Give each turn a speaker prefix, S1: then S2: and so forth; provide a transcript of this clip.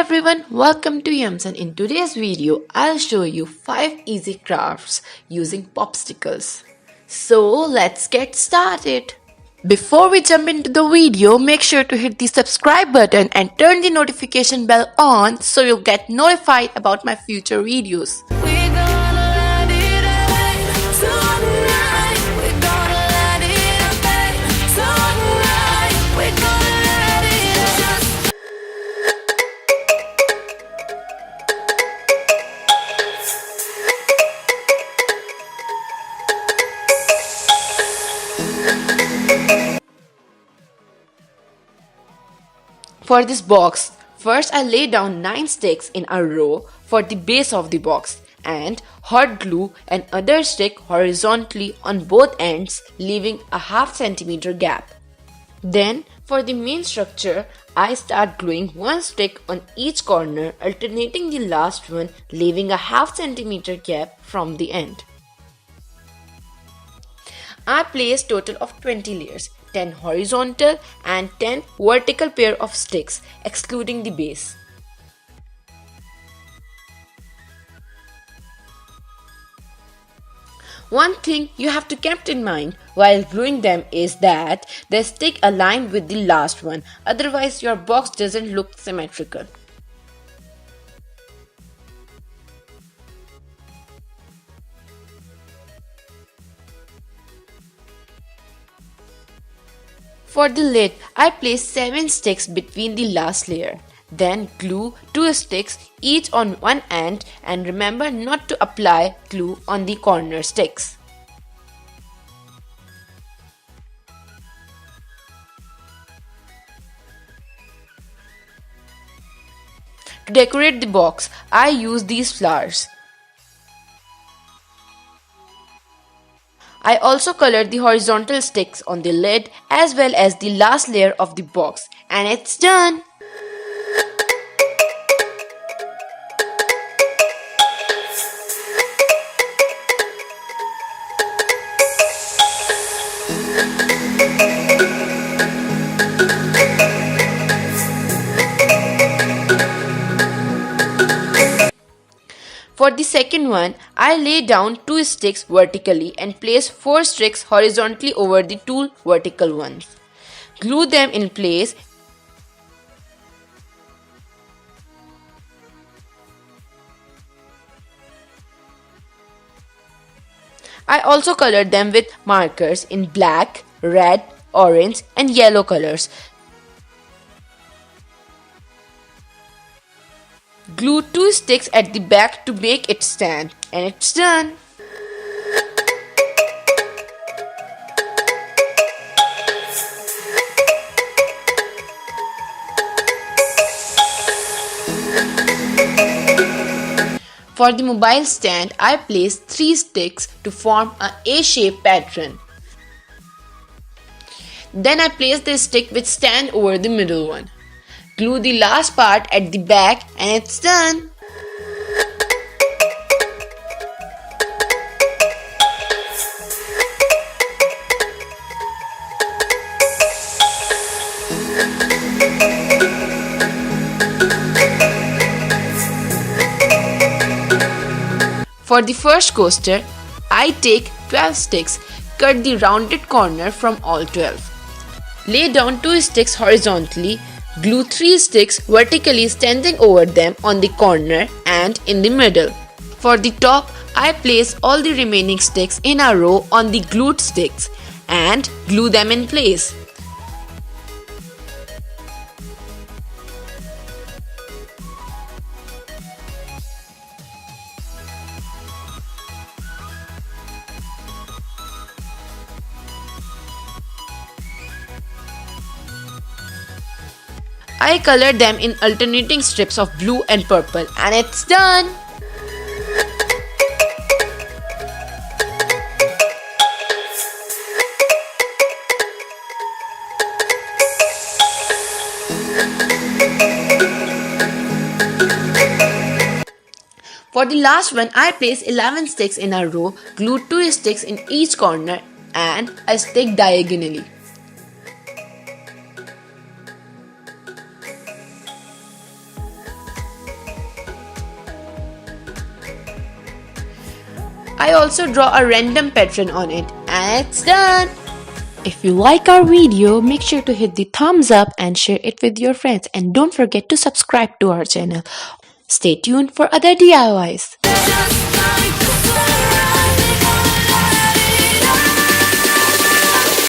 S1: everyone, welcome to Yums, and in today's video I'll show you 5 easy crafts using popsicles. So let's get started. Before we jump into the video, make sure to hit the subscribe button and turn the notification bell on so you'll get notified about my future videos. For this box, first I lay down 9 sticks in a row for the base of the box and hot glue another stick horizontally on both ends, leaving a half centimeter gap. Then for the main structure, I start gluing one stick on each corner, alternating the last one, leaving a half centimeter gap from the end. I place total of 20 layers, 10 horizontal and 10 vertical pair of sticks, excluding the base. One thing you have to keep in mind while gluing them is that they stick aligned with the last one, otherwise your box doesn't look symmetrical. For the lid, I place 7 sticks between the last layer. Then glue 2 sticks each on one end and remember not to apply glue on the corner sticks. To decorate the box, I use these flowers. I also colored the horizontal sticks on the lid as well as the last layer of the box, and it's done! For the second one, I lay down 2 sticks vertically and place 4 sticks horizontally over the 2 vertical ones. Glue them in place. I also colored them with markers in black, red, orange and yellow colors. Glue 2 sticks at the back to make it stand, and it's done! For the mobile stand, I placed 3 sticks to form an A-shaped pattern. Then I placed the stick with stand over the middle one. Glue the last part at the back and it's done! For the first coaster, I take 12 sticks, cut the rounded corner from all 12. Lay down 2 sticks horizontally. Glue 3 sticks vertically standing over them on the corner and in the middle. For the top, I place all the remaining sticks in a row on the glued sticks and glue them in place. I colored them in alternating strips of blue and purple, and it's done! For the last one, I placed 11 sticks in a row, glued 2 sticks in each corner and a stick diagonally. I also draw a random pattern on it and it's done. If you like our video, make sure to hit the thumbs up and share it with your friends, and don't forget to subscribe to our channel. Stay tuned for other DIYs.